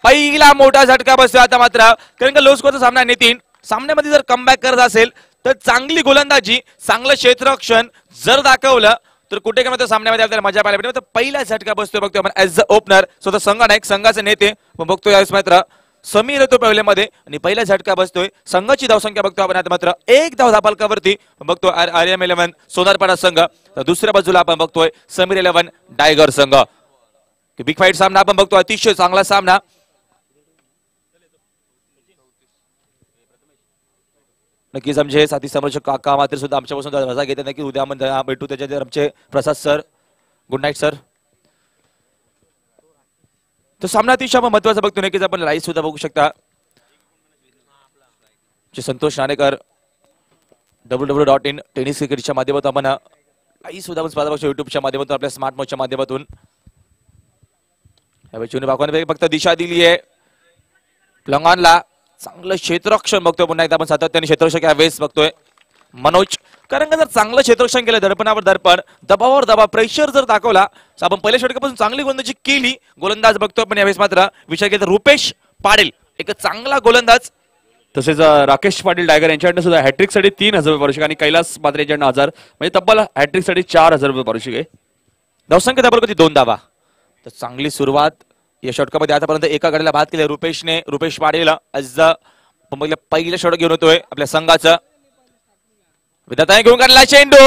पहिला मोठा झटका बसतो आता मात्र, कारण का लो स्कोरचा सामना. नितीन सामन्यामध्ये जर कमबॅक करत असेल तर चांगली गोलंदाजी, चांगलं क्षेत्ररक्षण जर दाखवलं तर कुठे काय सामन्यामध्ये आपल्याला मजा पाहायला भेटेल. पहिला झटका बसतोय बघतोय आपण एज द ओपनर स्वतः संघ नायक संघाचे नेते बघतोय यावेळेस मात्र समीर येतो पहिल्यामध्ये आणि पहिला झटका बसतोय. संघाची धावसंख्या बघतो आपण आता मात्र 1 धाव धापालकावरती बघतो RM11 सोनारपाडा संघ. तर दुसऱ्या बाजूला आपण बघतोय समीर 11 टायगर संघ. बिग फाईट सामना आपण बघतो, अतिशय चांगला सामना. नक्कीच आमचे साथी समोरचे काका मात्र सुद्धा आमच्यापासून रजा घेते. नक्की उद्या आपण भेटू. त्याच्यानंतर आमचे प्रसाद सर, गुड नाईट सर. तो सामना अतिशय महत्वाचा बघतो. नक्कीच आपण लाईव्ह सुद्धा बघू शकता. संतोष नाणेकर www.in टेनिस क्रिकेटच्या माध्यमातून आपण लाईव्ह सुद्धा आपण स्पर्धा बघतो युट्यूबच्या माध्यमातून, आपल्या स्मार्ट मोडच्या माध्यमातून. फक्त दिशा दिली आहे लंगानला. चांगलं क्षेत्ररक्षण बघतोय पुन्हा एकदा आपण सातत्याने क्षेत्ररक्षक यावेळेस बघतोय मनोज. कारण का जर चांगलं क्षेत्ररक्षण केलं, दडपणावर दडपण, दबावावर दबाव, प्रेशर जर दाखवला तर आपण पहिल्या षटकापासून चांगली गोलंदाजी केली. गोलंदाज बघतोय पण यावेळेस मात्र विचार केला रुपेश पाटील एक चांगला गोलंदाज. तसेच राकेश पाटील टायगर यांच्याकडनं सुद्धा हॅट्रिक साठी 3000 रुपये पारितोषिक आणि कैलास म्हात्रे यांच्याकडनं 1000, म्हणजे तब्बल हॅट्रिक साठी 4000 रुपये पारितोषिक आहे. धावसंख्या दाबल 2 धावा. तर चांगली सुरुवात या षटकामध्ये आतापर्यंत एका गड्याला बाद केले रुपेश पाटील. पहिलं षटक घेऊन होतोय आपल्या संघाचं. विधाताने घेऊन काढला चेंडू,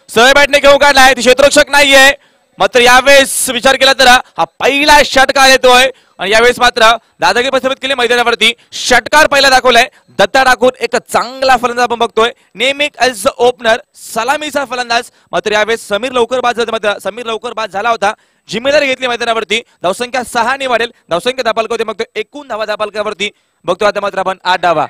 सवय बॅटने घेऊन काढलाय. क्षेत्ररक्षक नाहीये मात्र यावेळेस विचार केला तर हा पहिला षटकार येतोय आणि यावेळेस मात्र दादागिरी प्रस्थापित केले मैदानावरती. षटकार पहिला दाखवलाय दत्ता ठाकूर. एक चांगला फलंदाज आपण बघतोय नेमिक एज ओपनर, सलामीचा फलंदाज. मात्र यावेळेस समीर लवकर बाद झाला होता. जिम्मेदारी घेतली मैदानावरती. धावसंख्या 6 ने वाढेल. धावसंख्या दापालक होते मग एकूण धावा दापालकावरती बघतो आता मात्र आपण 8 धावा.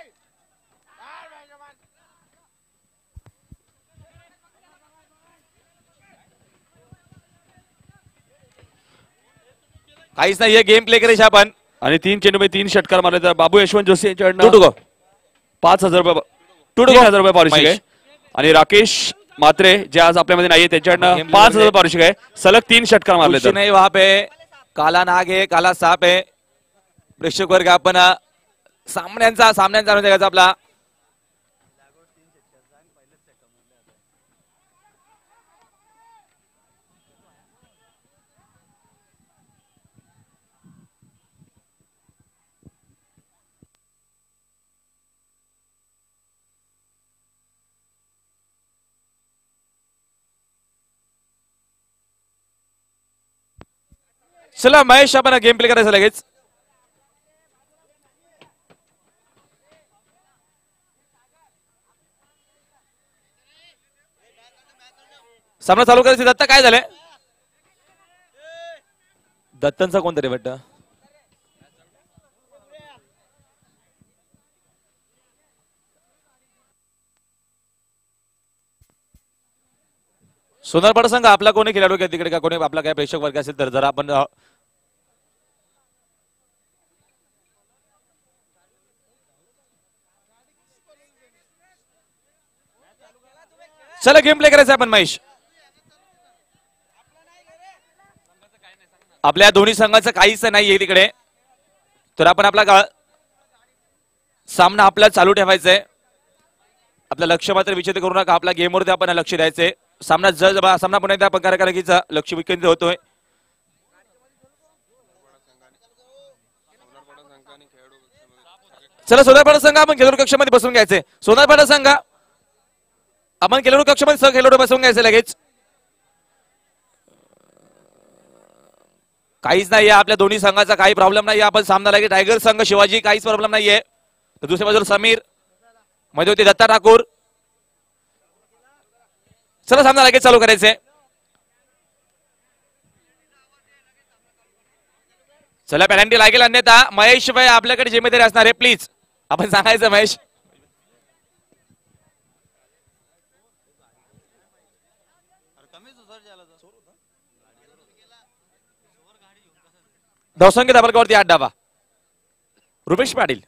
काहीच नाही, गेम प्ले करायचे आपण. आणि 3 चेंडूमध्ये 3 षटकार मारले तर बाबू यशवंत जोशी यांच्याकडनं 5000 रुपये 3000 रुपये पारितोषिक आहे. आणि राकेश म्हात्रे जे आज आपल्यामध्ये नाहीये त्यांच्याकडनं 5000 रुपये पारितोषिक आहे. सलग 3 षटकार मारले तर नाही. वहां पे काला नाग आहे, काला साप आहे. प्रेक्षक वर्ग आपण सामन्यांचा आपला चला महेश आपण गेम प्ले करायचं लगेच. सामना चालू करायचं. दत्ता काय झालंय? दत्तांचा कोणतरी वाटतं. सोनारपाडा संघ आपला कोणी खेळाडू काय तिकडे का कोणी आपला काय प्रेक्षक वर्ग असेल तर जरा आपण चला गेम प्ले करायचा आपण महेश. आपल्या दोन्ही संघाचं काहीच नाहीये तिकडे, तर आपण आपला सामना आपला चालू ठेवायचा आहे. आपलं लक्ष मात्र विचलित करू नका. आपल्या गेमवरती आपण लक्ष द्यायचंय. सामना सामना पुन्हा एकदा आपण कारकीचा लक्ष विकेंद्रित होतोय. चला सोनारपाडा संघ आपण खेळाडू कक्षामध्ये बसून घ्यायचंय. सोनारपाडा संघ आपण खेळाडू कक्षामध्ये सह खेळाडू बसून घ्यायचे लगेच. काहीच नाहीये आपल्या दोन्ही संघाचा काही प्रॉब्लेम नाहीये. आपण सामना लगेच टायगर संघ शिवाजी काहीच प्रॉब्लेम नाहीये. तर दुसऱ्या बाजूला समीर मध्ये होते दत्ता ठाकूर. चला सामना लगेच चालू करायचंय. चला पेनल्टी लागेल अन्यथा महेश भाई आपल्याकडे जिम्मेदारी असणार आहे. प्लीज आपण सांगायचं महेश. धावसंख्या धाबलकावरती 8 धावा. रुपेश पाटील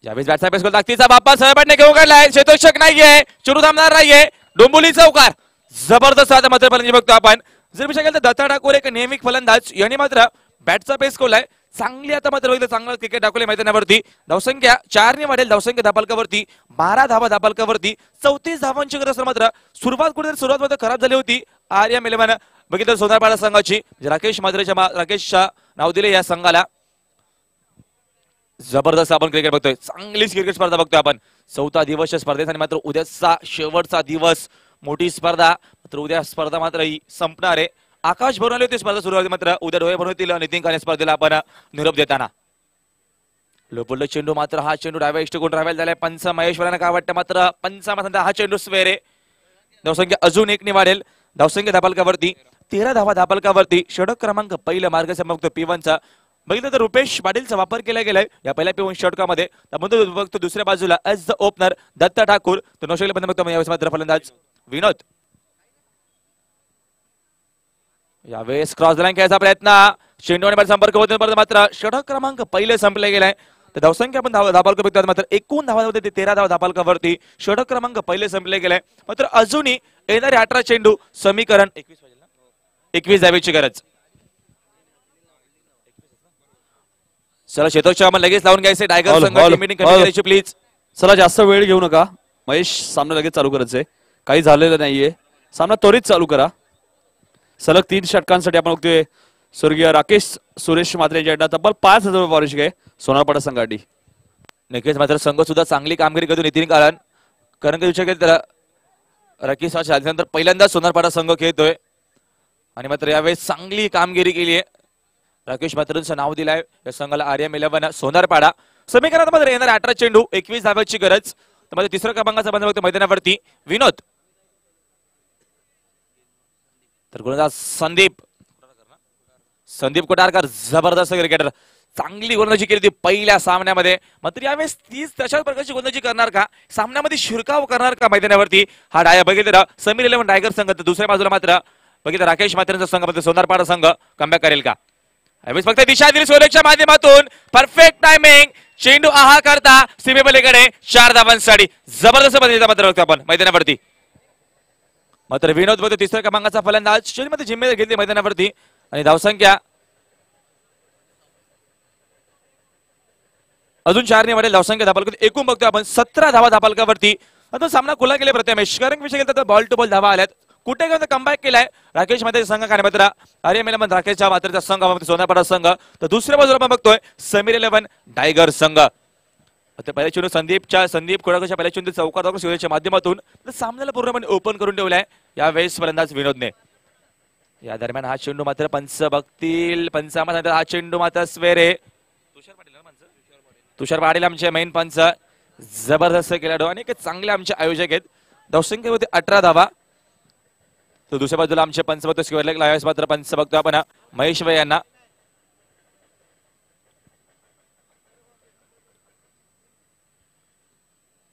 यावेळेस बॅटचा पेस ताकदीचा बाप्पा सहपाठने घेऊन काढलाय. क्षेत्ररक्षक नाहीये, चेंडू थांबणार नाहीये. डोंबोली चौकार जबरदस्त आता मात्र फलंदाजी बघतो आपण. जर विचार केला तर दत्ता ठाकूर एक नेहमी फलंदाज यांनी मात्र बॅटचा पेस कोलाय. चांगली आता मात्र बघितलं चांगलं क्रिकेट दाखवले मैदानावरती. धावसंख्या 4 ने वाढेल. धावसंख्या धाबलकावरती 12 धावा धाबलकावरती 34 धावांची गरज. मात्र सुरुवात मात्र खराब झाली होती आर्या मेलेमान बघितलं सोनारपाडा संघाची. राकेशच्या नाव दिले या संघाला. जबरदस्त आपण क्रिकेट बघतोय. चांगलीच क्रिकेट स्पर्धा बघतोय आपण. 4था दिवस स्पर्धेत आणि मात्र उद्याचा शेवटचा दिवस. मोठी स्पर्धा मात्र उद्या स्पर्धा मात्र ही संपणार आहे. आकाश भरून आली होती स्पर्धा सुरुवाती मात्र उद्या डोळे भरून येतील नितीन काने स्पर्धेला आपण निरोप देताना. लोपल्ल चेंडू मात्र हा चेंडू डाव्या इष्टकोन ट्रॅव्हल झालाय. पंच महेश्वरांना काय वाटतं मात्र पंचामध्ये हा चेंडू स्वेरे. धावसंख्या अजून 1 ने वाढेल. धावसंख्या धाबलकावरती 13 धावा धाबलकावरती. षटक क्रमांक पहिला मार्गक्रम बघतो P1चा. बघितलं तर रुपेश पाटीलचा वापर केला गेलाय या पहिल्या P1 षटकामध्ये. बघतो दुसऱ्या बाजूला as the opener Datta Thakur. तर नौशेला बंद बघतो यावेळेस मात्र फलंदाज विनोद. यावेळेस क्रॉस लाईन खेळायचा प्रयत्न. चेंडू आणि संपर्क होतो मात्र षटक क्रमांक पहिले संपले गेलाय. तर धावसंख्या आपण धाबलका बघतात मात्र एकूण धावा होते ते 13 धावा धाबलकावरती. षटक क्रमांक पहिले संपले गेलाय मात्र अजूनही येणारे 18 चेंडू समीकरण 21 धावेची गरज. चला शेतोच्या आपण लगेच लावून घ्यायचे. टायगर संघाची मीटिंग कमी करायची प्लीज. चला जास्त वेळ घेऊ नका महेश. सामना लगेच चालू करायचंय. काही झालेलं नाहीये. सामना त्वरित चालू करा. सलग 3 षटकांसाठी आपण बघतोय स्वर्गीय राकेश सुरेश मात्रे यांच्या तब्बल 5,000 रुपये पारितोषिक आहे सोनारपाडा संघासाठी. नक्कीच मात्र संघ सुद्धा चांगली कामगिरी करतो नितीन कारण विचार केला तर राकेश नंतर पहिल्यांदा सोनारपाडा संघ खेळतोय आणि मात्र यावेळेस चांगली कामगिरी केली आहे. राकेश मात्रेंचं नाव दिलंय या संघाला आर्या मेलवन सोनारपाडा. समीकरणात मात्र येणार 18 चेंडू 21 धाव्याची गरज. तर मात्र तिसऱ्या क्रमांकाचा बंद बघतो मैदानावरती विनोद. तर गोलंदाज संदीप कोटारकर जबरदस्त क्रिकेटर. चांगली गोलंदाजी केली होती पहिल्या सामन्यामध्ये. मात्र यावेळेस तीच तशाच प्रकारची गोलंदाजी करणार का, सामन्यामध्ये शिरकाव करणार का मैदानावरती हा डाया बघितलं समीर 11 टायगर संघ. तर दुसऱ्या बाजूला मात्र बघितलं राकेश मात्रेंचा संघ सोनारपाडा संघ कमबॅक करेल का. यावेळेस फक्त दिशा दिली सोलेच्या माध्यमातून परफेक्ट टायमिंग. चेंडू आहा करता सीमेपलीकडे 4 धावांसाठी जबरदस्त पद्धतीचा मात्र बघतो आपण मैदानावरती. मात्र विनोद बघतो तिसऱ्या क्रमांकाचा फलंदाज श्रेणीमध्ये जिम्मेदारी घेतली मैदानावरती आणि धावसंख्या अजून 4 ने वाढेल. धावसंख्या धाबलकावरती एकूण बघतो आपण 17 धावा धाबलकावरती. आता सामना खुला गेले प्रथमेश कारण विषय केला तर बॉल टू बॉल धावा आल्यात. कुठे घेऊन कमबॅक केलाय राकेश मध्ये संघ आणि मात्र आर्य मेलवन राकेशच्या मात्रचा संघ सोनारपाडा संघ. तर दुसऱ्या बाजूला आपण बघतोय समीर 11 टायगर संघ. आता पहिल्या चेंडू संदीप कोडाकरच्या पहिल्या चेंडू चौकार सूर्याच्या माध्यमातून सामन्याला पूर्णपणे ओपन करून ठेवलाय या वेळेस फलंदाज विनोदने. या दरम्यान हा चेंडू मात्र पंच बघतील. पंचामध्ये हा चेंडू मात्र स्वेरे तुषार पाटील आमचे मेन पंच. जबरदस्त खेळाडू आणि चांगले आमचे आयोजक आहेत. धावसंख्येमध्ये 18 धावा तर दुसऱ्या बाजूला आमचे पंच बघतो स्क्वेअर लेग यावेळेस मात्र पंच बघतो आपण महेश वै यांना.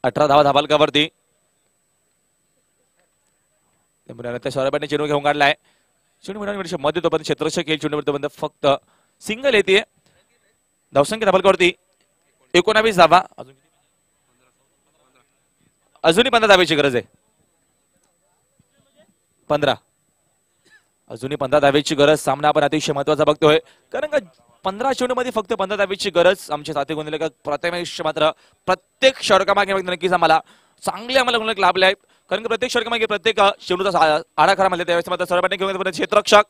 अठरा धावा धाबालकावरती सौरभाने चेंडू घेऊन काढलाय. चेंडू मध्ये तोपर्यंत क्षेत्ररक्षक येईल. चेंडूपर्यंत फक्त सिंगल येते. धावसंख्या धाबालकावरती 19 धावा. अजूनही 15 धावेची गरज आहे. 15 अजूनही 15 धावेची गरज. सामना आपण अतिशय महत्वाचा बघतोय कारण का 15 चेंडू मध्ये फक्त 15 धावेची गरज. आमचे साथी गोंधळे प्रथमेश मात्र प्रत्येक षटकामागे नक्कीच आम्हाला चांगले गुणलेख लाभले आहेत कारण की प्रत्येक षटकामागे प्रत्येक चेंडूचा आराखडा मानले. त्यावेळेस मात्र सौरभाने घेऊन क्षेत्ररक्षक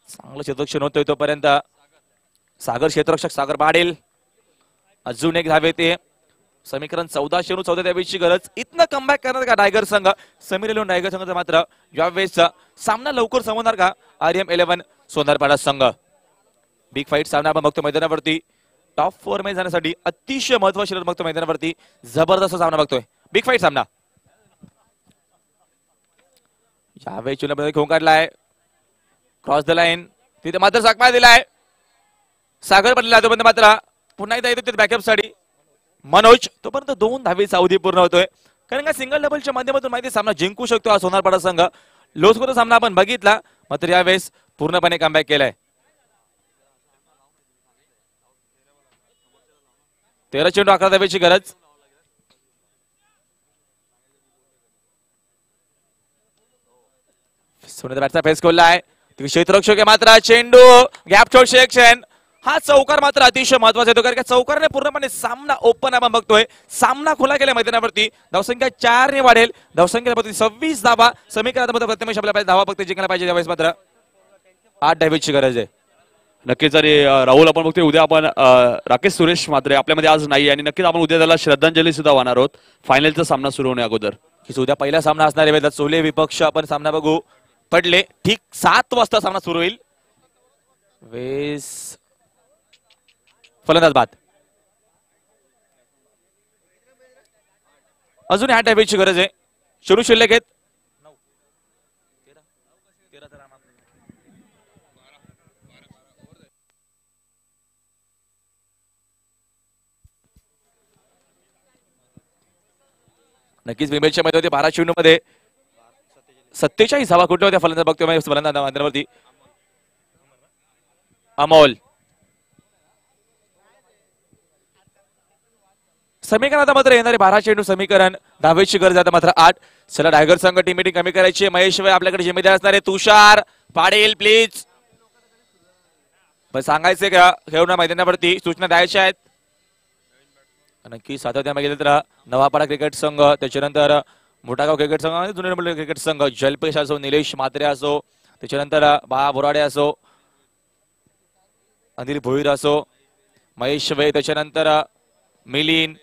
चांगलं क्षेत्ररक्षण होतोय तोपर्यंत सागर क्षेत्ररक्षक सागर पाटील अजून एक धावे ते. समीकरण 14 चेंडू 14 धावेची गरज. इथनं कमबॅक करणार का टायगर संघ. समीर एलेवन टायगर संघाचा मात्र यावेळेस सामना लवकर संपवणार का RM11 सोनारपाडा संघ. बिग फाईट सामना आपण बघतो मैदानावरती. टॉप 4 मध्ये जाण्यासाठी अतिशय महत्वाची लढत बघतो मैदानावरती. जबरदस्त सामना बघतोय. बिग फाईट सामना यावेळी चुनामध्ये घेऊन काढलाय. क्रॉस द लाईन तिथे मात्र साकमा दिलाय. सागर पडलेला तोपर्यंत मात्र पुन्हा एकदा येतो बॅकअप साठी मनोज. तोपर्यंत 2 धावेचा अवधी पूर्ण होतोय कारण का सिंगल डबलच्या माध्यमातून माहिती सामना जिंकू शकतो हा सोनारपाडा संघ. लोसकोचा सामना आपण बघितला मात्र यावेळेस पूर्णपणे कमबॅक केलाय. 13 चेंडू 11 धावेची गरज. सोनेचा बॅटचा फेस खोलला आहे. क्षेत्ररक्षक मात्र चेंडू गॅप शॉट सेक्शन. हा चौकार मात्र अतिशय महत्वाचा येतो कारण का चौकारने पूर्णपणे सामना ओपन आपण बघतोय. सामना खुला गेला मैदानावरती. धावसंख्या 4 ने वाढेल. धावसंख्या 26 धावा. समीकरणामध्ये प्रथमेश आपल्याला धावा फक्त जिंकला पाहिजे. त्यावेळेस मात्र 8 धावेची गरज आहे. नक्कीच. आणि राहुल आपण बघतोय उद्या आपण राकेश सुरेश मात्र आपल्यामध्ये आज नाही आणि नक्कीच आपण उद्या त्याला श्रद्धांजली सुद्धा वाहणार आहोत फायनलचा सामना सुरू होण्या अगोदर. उद्या पहिला सामना असणार आहे. चोले विपक्ष आपण सामना बघू. पडले ठीक 7 वाजता सामना सुरू होईल. वेस फलंदाज बाद. अजून 8 धावेची गरज आहे. सुरू शिल्लक आहेत. नक्कीच विमेलच्या मध्ये होते 12 चेंडू मध्ये 47 धावा कुठल्या होत्या फलंदाज बघतोय. फलंदाज मैदानावरती अमोल. समीकरण आता मात्र येणारे 12 चेंडू समीकरण धावेची गरज आता मात्र 8. चला टायगर संघ टीम मीटिंग कमी करायची. महेश वै आपल्याकडे जिम्मेदार असणार आहे. तुषार पाटील प्लीज सांगायचे का खेळून मैदानावरती सूचना द्यायच्या आहेत. नक्की सातत्याने गेले तर नवापाडा क्रिकेट संघ त्याच्यानंतर मोठागाव क्रिकेट संघ जुने क्रिकेट संघ जलपेश असो निलेश म्हात्रे असो त्याच्यानंतर बा बोराडे असो अनिल भोईर असो महेश वै त्याच्यानंतर मिलिंद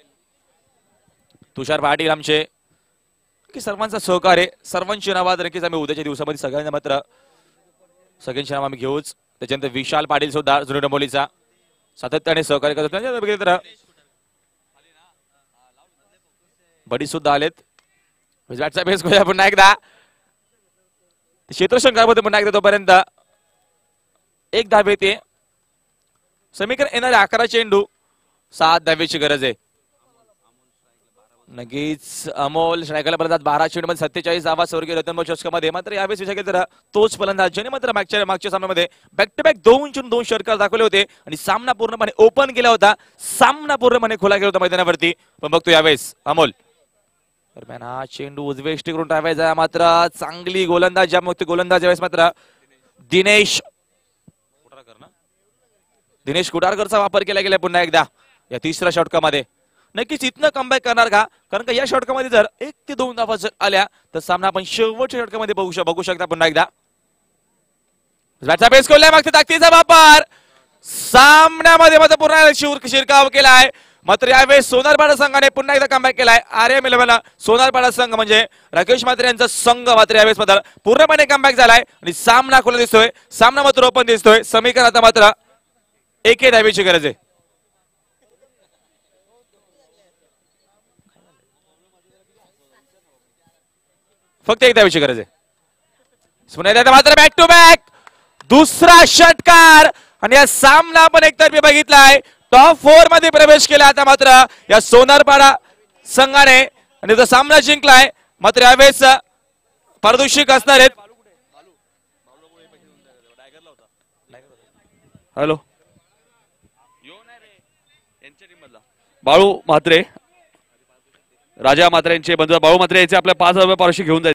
तुषार पाटील आमचे की सर्वांचा सहकार्य सर्वांची नाव नक्कीच आम्ही उद्याच्या दिवसामध्ये सगळ्यांना मात्र सगळ्यांची नाव आम्ही घेऊच. त्याच्यानंतर विशाल पाटील सुद्धा जुने डंबोलीचा सातत्याने सहकार्य करतो. बडी सुद्धा आलेत. गुजरातचा बेस खोया पुन्हा एकदा क्षेत्रशंकामध्ये पुन्हा एकदा तोपर्यंत 1 धाव येते. समीकरण येणारे 11 चेंडू 7 धावेची गरज आहे. नक्कीच अमोल स्ट्रायकरला फलंदाज 12 चेंडू मध्ये 47 धावा स्वर्गीय रतनभाऊ चषकामध्ये मात्र यावेळेस विचार केला तर तोच फलंदाज ज्याने मात्र मागच्या सामन्यामध्ये बॅक टू बॅक 2 चेंडू 2 षटकार दाखवले होते आणि सामना पूर्णपणे ओपन केला होता. सामना पूर्णपणे खुला गेला होता मैदानावरती. पण बघतो यावेळेस अमोल दरम्यान हा चेंडू उजवे करून टाकायचा मात्र चांगली गोलंदाज ज्या मग गोलंदाज यावेळेस मात्र दिनेश कुडारकरचा वापर केला गेला पुन्हा एकदा या तिसऱ्या षटकामध्ये. नक्कीच इथनं कमबॅक करणार का कारण का या षटकामध्ये जर 1 ते 2 धावा आल्या तर सामना आपण शेवटच्या षटकामध्ये बघू शकता पुन्हा एकदा. बेस खोललाय मागच्या ताकदीचा वापर सामन्यामध्ये मात्र पुन्हा शिरकाव केलाय. मात्र यावेळेस सोनारपाडा संघाने पुन्हा एकदा कमबॅक केलाय. RM11 सोनारपाडा संघ म्हणजे राकेश म्हात्रे यांचा संघ मात्र यावेळेस मात्र पूर्णपणे कमबॅक झालाय आणि सामना खुला दिसतोय. सामना मात्र ओपन दिसतोय. समीकरण आता मात्र 1 धावेची गरज आहे. फक्त 1 धावेची गरज आहे. पुन्हा एकदा मात्र बॅक टू बॅक दुसरा षटकार आणि या सामना आपण एकतर्फी बघितलाय. टॉप 4 मध्ये प्रवेश केला आता मात्र या सोनारपाडा संघाने आणि तो सामना जिंकलाय. मात्र यावेळेस पारदर्शक असणार आहेत. हॅलो बाळू म्हात्रे, राजा म्हात्रे यांचे बंधू बाळू म्हात्रे याचे आपल्या 5,000 रुपये पारितोषिक घेऊन जायचे.